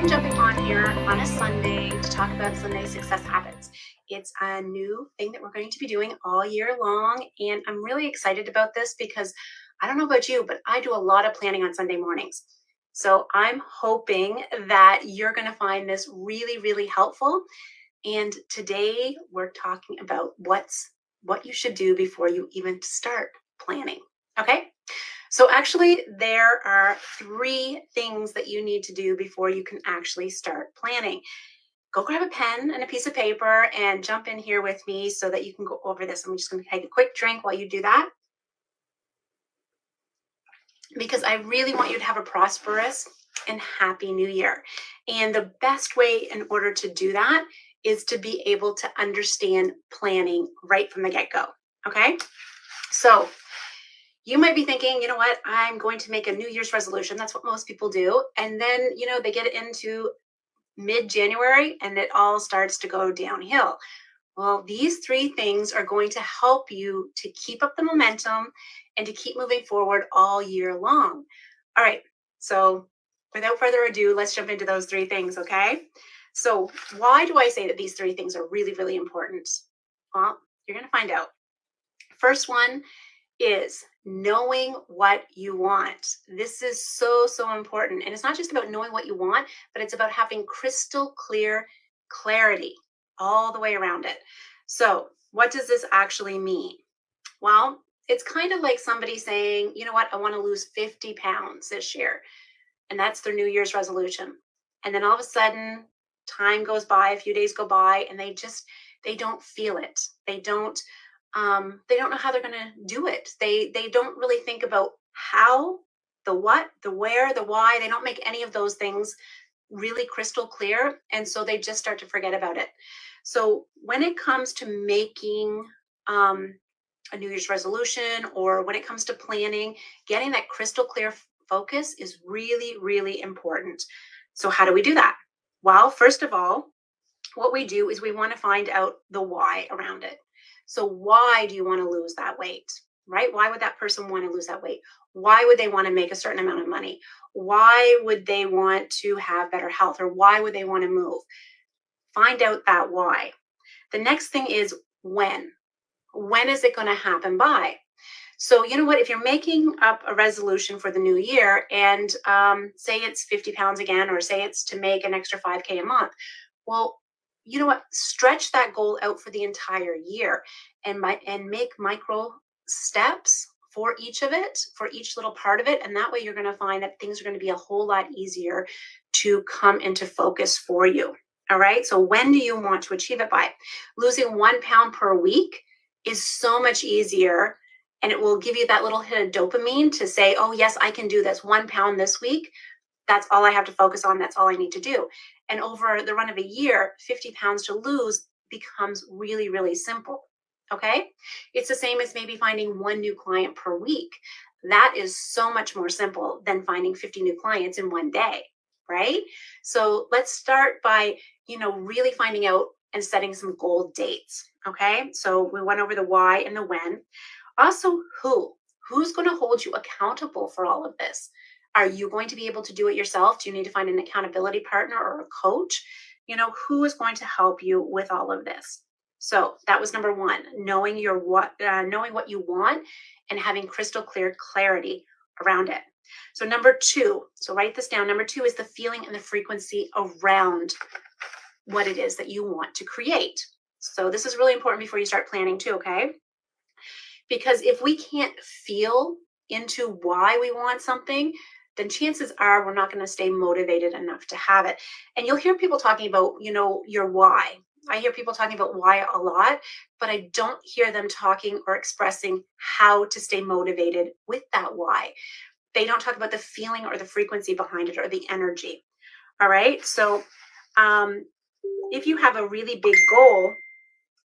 I'm jumping on here on a Sunday to talk about Sunday success habits. It's a new thing that we're going to be doing all year long, and I'm really excited about this because I don't know about you, but I do a lot of planning on Sunday mornings. So I'm hoping that you're going to find this really, really helpful. And today we're talking about what you should do before you even start planning. Okay? So actually, there are three things that you need to do before you can actually start planning. Go grab a pen and a piece of paper and jump in here with me so that you can go over this. I'm just going to take a quick drink while you do that because I really want you to have a prosperous and happy new year. And the best way in order to do that is to be able to understand planning right from the get-go. Okay? So you might be thinking, you know what, I'm going to make a New Year's resolution. That's what most people do. And then, they get into mid-January and it all starts to go downhill. Well, these three things are going to help you to keep up the momentum and to keep moving forward all year long. All right. So without further ado, let's jump into those three things. Okay. So why do I say that these three things are really, really important? Well, you're going to find out. First one is knowing what you want. This is so, so important. And it's not just about knowing what you want, but it's about having crystal clear clarity all the way around it. So, what does this actually mean? Well, it's kind of like somebody saying, you know what, I want to lose 50 pounds this year. And that's their New Year's resolution. And then all of a sudden, time goes by, a few days go by, and they don't feel it. They don't know how they're going to do it. They don't really think about how, the what, the where, the why. They don't make any of those things really crystal clear, and so they just start to forget about it. So when it comes to making a New Year's resolution, or when it comes to planning, getting that crystal clear focus is really, really important. So how do we do that? Well, first of all, what we do is we want to find out the why around it. So why do you want to lose that weight? Right? Why would that person want to lose that weight? Why would they want to make a certain amount of money? Why would they want to have better health, or why would they want to move? Find out that why. The next thing is when. When is it going to happen by? So, you know what? If you're making up a resolution for the new year and say it's 50 pounds again, or say it's to make an extra 5K a month, well, you know what? Stretch that goal out for the entire year and make micro steps for each of it, for each little part of it. And that way you're going to find that things are going to be a whole lot easier to come into focus for you. All right. So when do you want to achieve it by? Losing 1 pound per week is so much easier, and it will give you that little hit of dopamine to say, oh, yes, I can do this. 1 pound this week. That's all I have to focus on. That's all I need to do. And over the run of a year, 50 pounds to lose becomes really, really simple. Okay. It's the same as maybe finding one new client per week. That is so much more simple than finding 50 new clients in one day. Right. So let's start by, really finding out and setting some goal dates. Okay. So we went over the why and the when. Also, who's going to hold you accountable for all of this? Are you going to be able to do it yourself? Do you need to find an accountability partner or a coach? Who is going to help you with all of this? So that was number one, knowing knowing what you want and having crystal clear clarity around it. So number two, so write this down. Number two is the feeling and the frequency around what it is that you want to create. So this is really important before you start planning too, okay? Because if we can't feel into why we want something, then chances are we're not going to stay motivated enough to have it. And you'll hear people talking about, your why. I hear people talking about why a lot, but I don't hear them talking or expressing how to stay motivated with that why. They don't talk about the feeling or the frequency behind it or the energy. All right. So if you have a really big goal,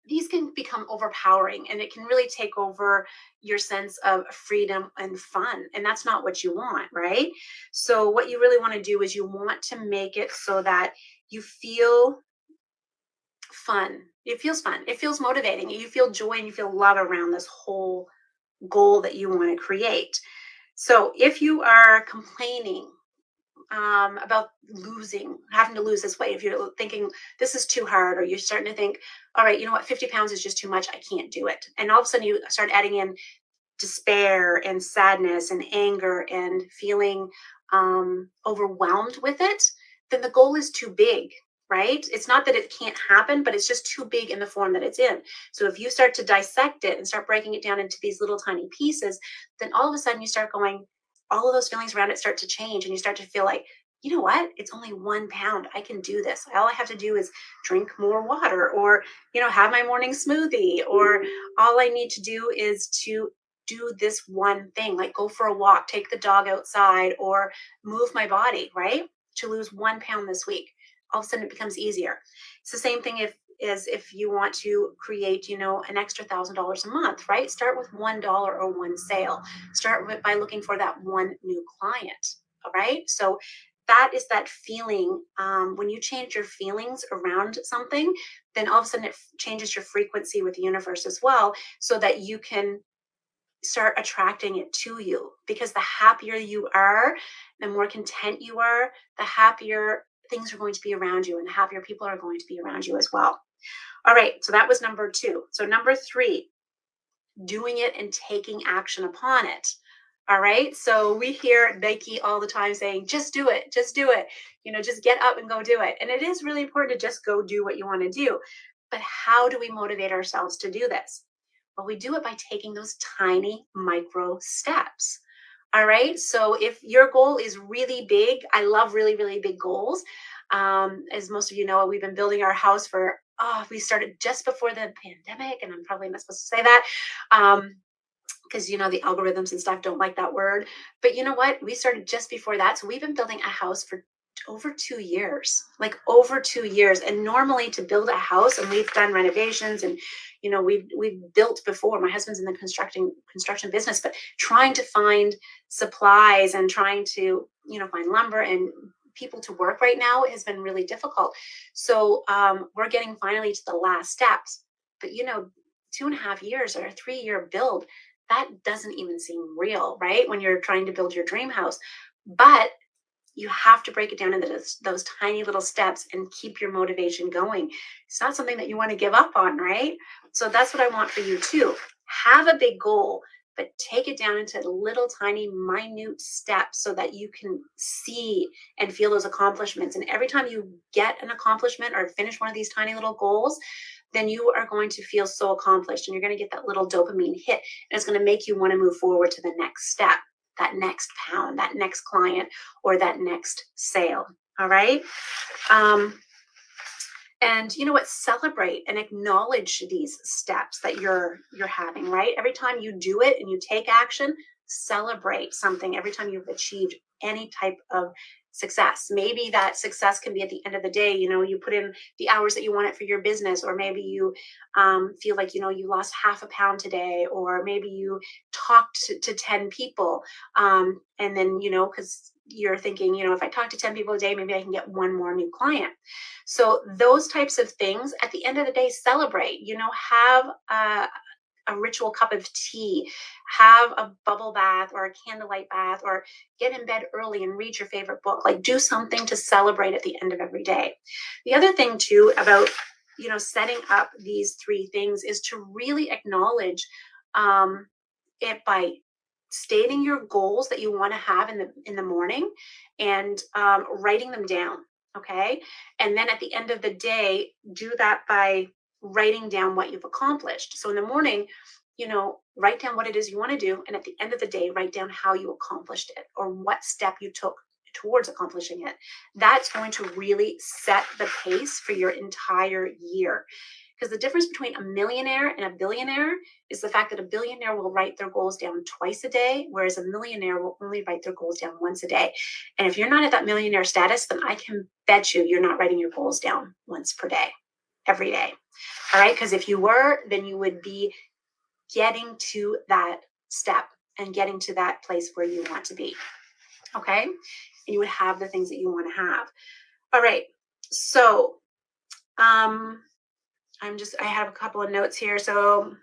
these can become overpowering, and it can really take over your sense of freedom and fun. And that's not what you want, right? So what you really want to do is you want to make it so that you feel fun. It feels fun. It feels motivating. You feel joy and you feel love around this whole goal that you want to create. So if you are complaining about having to lose this weight, if you're thinking this is too hard, or you're starting to think, all right, you know what, 50 pounds is just too much, I can't do it. And all of a sudden you start adding in despair and sadness and anger and feeling overwhelmed with it, then the goal is too big, right? It's not that it can't happen, but it's just too big in the form that it's in. So if you start to dissect it and start breaking it down into these little tiny pieces, then all of a sudden you start going, all of those feelings around it start to change, and you start to feel like, you know what? It's only 1 pound. I can do this. All I have to do is drink more water, or, have my morning smoothie, or all I need to do is to do this one thing, like go for a walk, take the dog outside, or move my body, right? To lose 1 pound this week. All of a sudden it becomes easier. It's the same thing if you want to create, an extra $1,000 a month, right? Start with $1 or one sale. Start by looking for that one new client. All right. So that is that feeling. When you change your feelings around something, then all of a sudden it changes your frequency with the universe as well, so that you can start attracting it to you. Because the happier you are, the more content you are, the happier things are going to be around you, and the happier people are going to be around you as well. All right, so that was number 2. So number 3, doing it and taking action upon it. All right, so we hear Nike all the time saying, just do it, just do it, just get up and go do it. And it is really important to just go do what you want to do. But how do we motivate ourselves to do this? Well, we do it by taking those tiny micro steps. All right. So if your goal is really big, I love really, really big goals. As most of you know, we've been building our house we started just before the pandemic, and I'm probably not supposed to say that. Because the algorithms and stuff don't like that word. But you know what? We started just before that. So we've been building a house for over 2 years, like over 2 years. And normally to build a house, and we've done renovations, and we've built before. My husband's in the construction business, but trying to find supplies and trying to find lumber and people to work right now has been really difficult. So we're getting finally to the last steps. But 2.5 years or a 3-year build, that doesn't even seem real, right? When you're trying to build your dream house. But you have to break it down into those tiny little steps and keep your motivation going. It's not something that you want to give up on, right? So that's what I want for you too. Have a big goal, but take it down into little tiny minute steps so that you can see and feel those accomplishments. And every time you get an accomplishment or finish one of these tiny little goals, then you are going to feel so accomplished, and you're going to get that little dopamine hit, and it's going to make you want to move forward to the next step, that next pound, that next client, or that next sale. All right. And you know what? Celebrate and acknowledge these steps that you're having, right? Every time you do it and you take action, celebrate something every time you've achieved any type of success. Maybe that success can be at the end of the day. You put in the hours that you want it for your business, or maybe you feel like you lost half a pound today, or maybe you talked to 10 people, and then because you're thinking, if I talk to 10 people a day, maybe I can get one more new client. So those types of things, at the end of the day, celebrate. Have a ritual cup of tea, have a bubble bath or a candlelight bath, or get in bed early and read your favorite book. Like, do something to celebrate at the end of every day. The other thing too about setting up these 3 things is to really acknowledge it by stating your goals that you want to have in the morning, and writing them down. Okay. And then at the end of the day, do that by writing down what you've accomplished. So in the morning, write down what it is you want to do. And at the end of the day, write down how you accomplished it, or what step you took towards accomplishing it. That's going to really set the pace for your entire year. Because the difference between a millionaire and a billionaire is the fact that a billionaire will write their goals down twice a day, whereas a millionaire will only write their goals down once a day. And if you're not at that millionaire status, then I can bet you're not writing your goals down once per day, every day. All right. Because if you were, then you would be getting to that step and getting to that place where you want to be. Okay. And you would have the things that you want to have. All right. So, I have a couple of notes here. So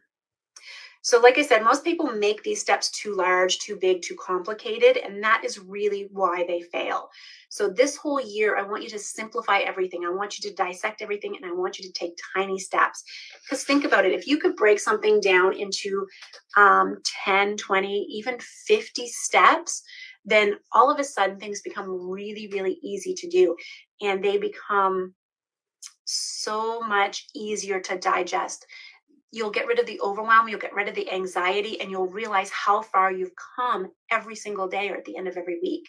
So, like I said, most people make these steps too large, too big, too complicated, and that is really why they fail. So, this whole year, I want you to simplify everything. I want you to dissect everything, and I want you to take tiny steps. Because think about it, if you could break something down into 10, 20, even 50 steps, then all of a sudden things become really, really easy to do. And they become so much easier to digest. You'll get rid of the overwhelm, you'll get rid of the anxiety, and you'll realize how far you've come every single day or at the end of every week.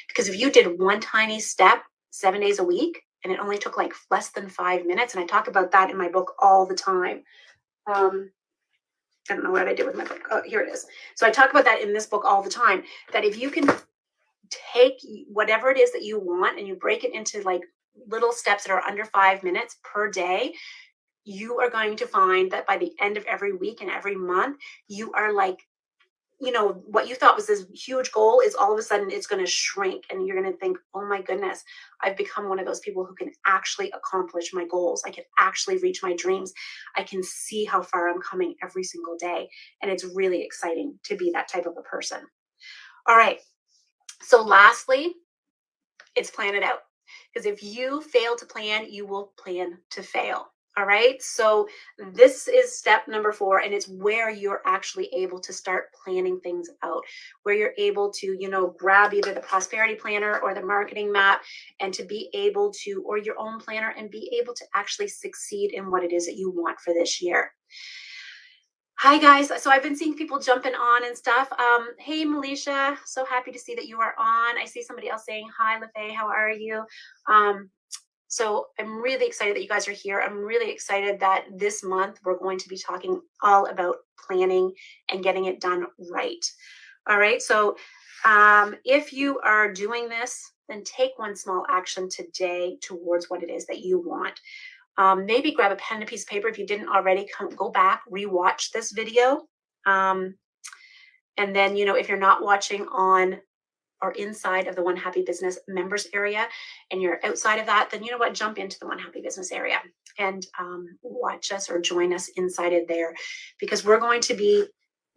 Because if you did one tiny step 7 days a week, and it only took like less than 5 minutes, and I talk about that in my book all the time. I don't know what I did with my book. Oh, here it is. So I talk about that in this book all the time, that if you can take whatever it is that you want and you break it into like little steps that are under 5 minutes per day, you are going to find that by the end of every week and every month, you are like, what you thought was this huge goal is all of a sudden it's going to shrink. And you're going to think, oh my goodness, I've become one of those people who can actually accomplish my goals. I can actually reach my dreams. I can see how far I'm coming every single day. And it's really exciting to be that type of a person. All right. So lastly, it's plan it out. Because if you fail to plan, you will plan to fail. All right. So this is step number 4, and it's where you're actually able to start planning things out, where you're able to, grab either the prosperity planner or the marketing map and to be able to, or your own planner, and be able to actually succeed in what it is that you want for this year. Hi guys. So I've been seeing people jumping on and stuff. Hey Melisha, so happy to see that you are on. I see somebody else saying hi, LaFay, how are you? So I'm really excited that you guys are here. I'm really excited that this month we're going to be talking all about planning and getting it done right. All right. So if you are doing this, then take one small action today towards what it is that you want. Maybe grab a pen and a piece of paper if you didn't already. Go back, rewatch this video. And then, if you're not watching on or inside of the One Happy Business members area and you're outside of that, then you know what, jump into the One Happy Business area and watch us or join us inside of there, because we're going to be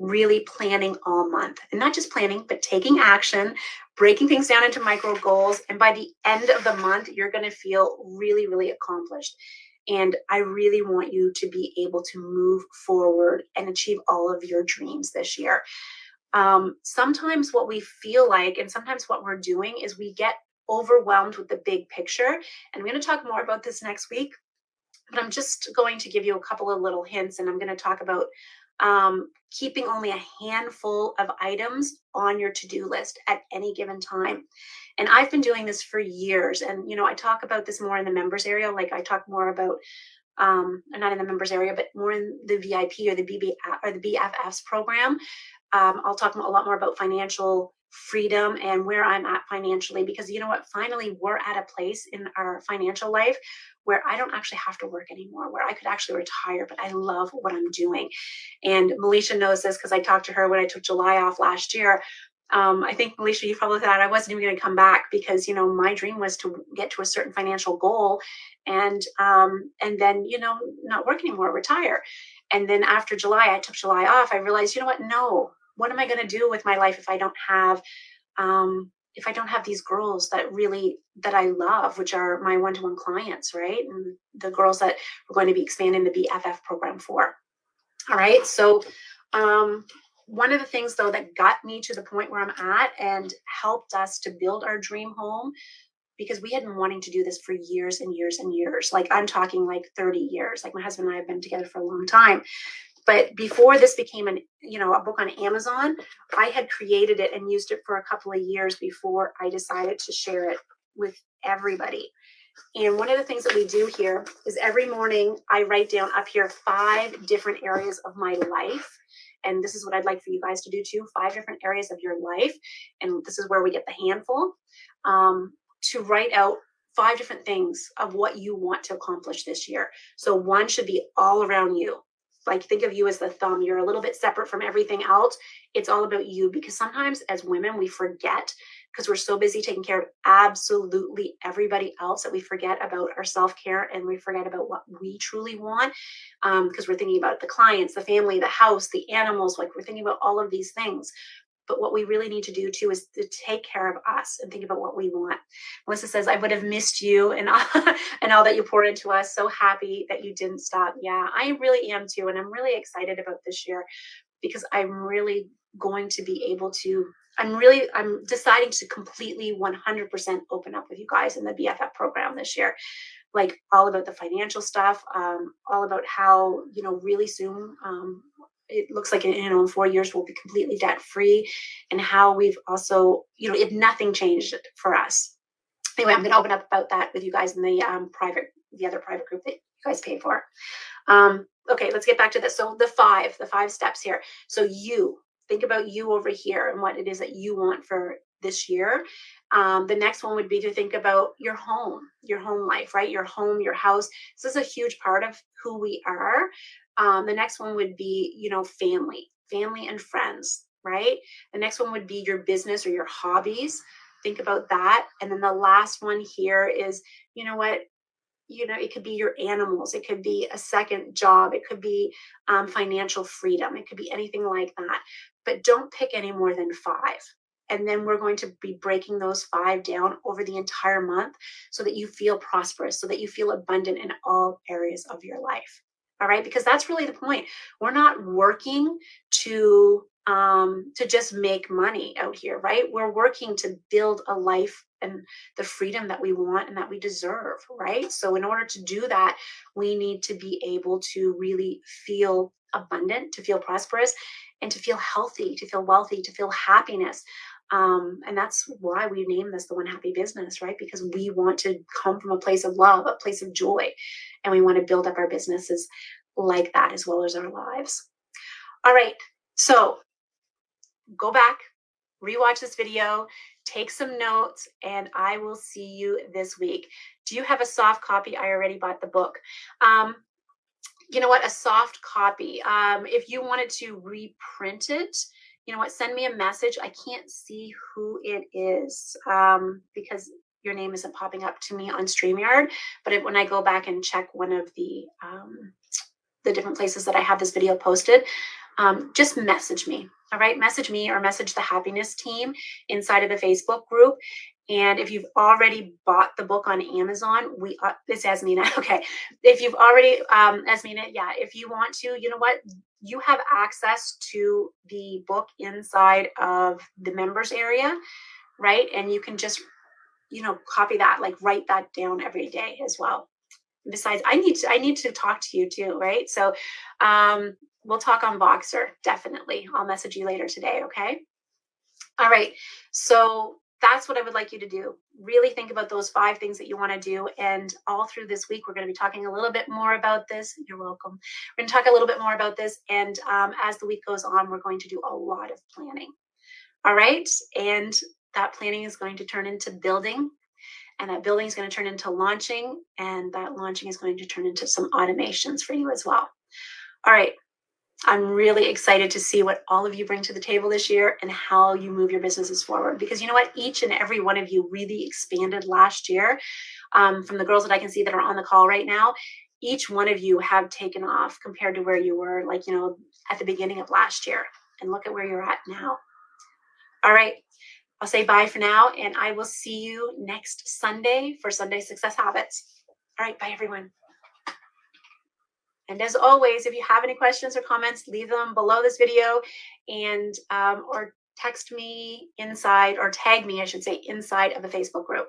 really planning all month, and not just planning, but taking action, breaking things down into micro goals. And by the end of the month, you're going to feel really, really accomplished. And I really want you to be able to move forward and achieve all of your dreams this year. Sometimes what we feel like, and sometimes what we're doing, is we get overwhelmed with the big picture. And I'm going to talk more about this next week, but I'm just going to give you a couple of little hints, and I'm going to talk about keeping only a handful of items on your to-do list at any given time. And I've been doing this for years. And, I talk about this more in the members area. Like I talk more about, not in the members area, but more in the VIP or the BFFs program. I'll talk a lot more about financial freedom and where I'm at financially, because you know what, finally we're at a place in our financial life where I don't actually have to work anymore, where I could actually retire, but I love what I'm doing. And Melisha knows this because I talked to her when I took July off last year. I think, Melisha, you probably thought I wasn't even going to come back because, my dream was to get to a certain financial goal and then, not work anymore, retire. And then after July, I took July off. I realized, you know what? No, what am I going to do with my life if I don't have these girls that I love, which are my one-to-one clients, right? And the girls that we're going to be expanding the BFF program for. All right. So one of the things, though, that got me to the point where I'm at and helped us to build our dream home, because we had been wanting to do this for years and years and years. Like I'm talking like 30 years. Like my husband and I have been together for a long time. But before this became a book on Amazon, I had created it and used it for a couple of years before I decided to share it with everybody. And one of the things that we do here is every morning I write down up here 5 different areas of my life. And this is what I'd like for you guys to do too, 5 different areas of your life. And this is where we get the handful, to write out 5 different things of what you want to accomplish this year. So one should be all around you. Like think of you as the thumb. You're a little bit separate from everything else. It's all about you, because sometimes as women, we forget because we're so busy taking care of absolutely everybody else that we forget about our self-care and we forget about what we truly want, because we're thinking about the clients, the family, the house, the animals, like we're thinking about all of these things. But what we really need to do too is to take care of us and think about what we want. Melissa says, I would have missed you and and all that you poured into us. So happy that you didn't stop. Yeah, I really am too. And I'm really excited about this year because I'm really going to be able to, I'm deciding to completely 100% open up with you guys in the BFF program this year. Like all about the financial stuff, all about how, really soon, it looks like in 4 years we'll be completely debt free, and how we've also, if nothing changed for us. Anyway, I'm going to open up about that with you guys in the the other private group that you guys paid for. Okay, let's get back to this. So the five steps here. So you think about you over here and what it is that you want for this year. The next one would be to think about your home life, right? Your home, your house. This is a huge part of who we are. The next one would be, family and friends, right? The next one would be your business or your hobbies. Think about that. And then the last one here is, it could be your animals. It could be a second job. It could be financial freedom. It could be anything like that. But don't pick any more than 5. And then we're going to be breaking those 5 down over the entire month so that you feel prosperous, so that you feel abundant in all areas of your life. All right, because that's really the point. We're not working to just make money out here, right? We're working to build a life and the freedom that we want and that we deserve, right? So in order to do that, we need to be able to really feel abundant, to feel prosperous, and to feel healthy, to feel wealthy, to feel happiness. And that's why we name this the One Happy Business, right? Because we want to come from a place of love, a place of joy, and we want to build up our businesses like that as well as our lives. All right, so go back, rewatch this video, take some notes, and I will see you this week. Do you have a soft copy? I already bought the book. You know what? A soft copy. If you wanted to reprint it, you know what? Send me a message. I can't see who it is because your name isn't popping up to me on StreamYard. But when I go back and check one of the different places that I have this video posted, just message me. All right, message me or message the happiness team inside of the Facebook group. And if you've already bought the book on Amazon, it's Asmina. Okay, if you've already Asmina, yeah. If you want to, you know what, you have access to the book inside of the members area, right? And you can just, copy that, like write that down every day as well. Besides, I need to talk to you too, right? So we'll talk on Voxer, definitely. I'll message you later today, okay? All right, so that's what I would like you to do. Really think about those 5 things that you want to do. And all through this week, we're going to be talking a little bit more about this. You're welcome. We're going to talk a little bit more about this. And as the week goes on, we're going to do a lot of planning. All right, and that planning is going to turn into building. And that building is going to turn into launching, and that launching is going to turn into some automations for you as well. All right. I'm really excited to see what all of you bring to the table this year and how you move your businesses forward. Because you know what? Each and every one of you really expanded last year. From the girls that I can see that are on the call right now, each one of you have taken off compared to where you were, at the beginning of last year. And look at where you're at now. All right. I'll say bye for now, and I will see you next Sunday for Sunday Success Habits. All right, bye everyone. And as always, if you have any questions or comments, leave them below this video, and or text me inside, or tag me, I should say, inside of the Facebook group.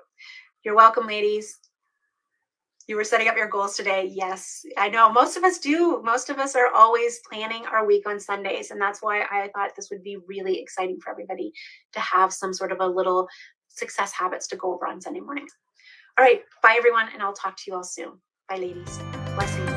You're welcome, ladies. You were setting up your goals today. Yes, I know most of us do. Most of us are always planning our week on Sundays. And that's why I thought this would be really exciting for everybody to have some sort of a little success habits to go over on Sunday mornings. All right. Bye, everyone. And I'll talk to you all soon. Bye, ladies. Blessings.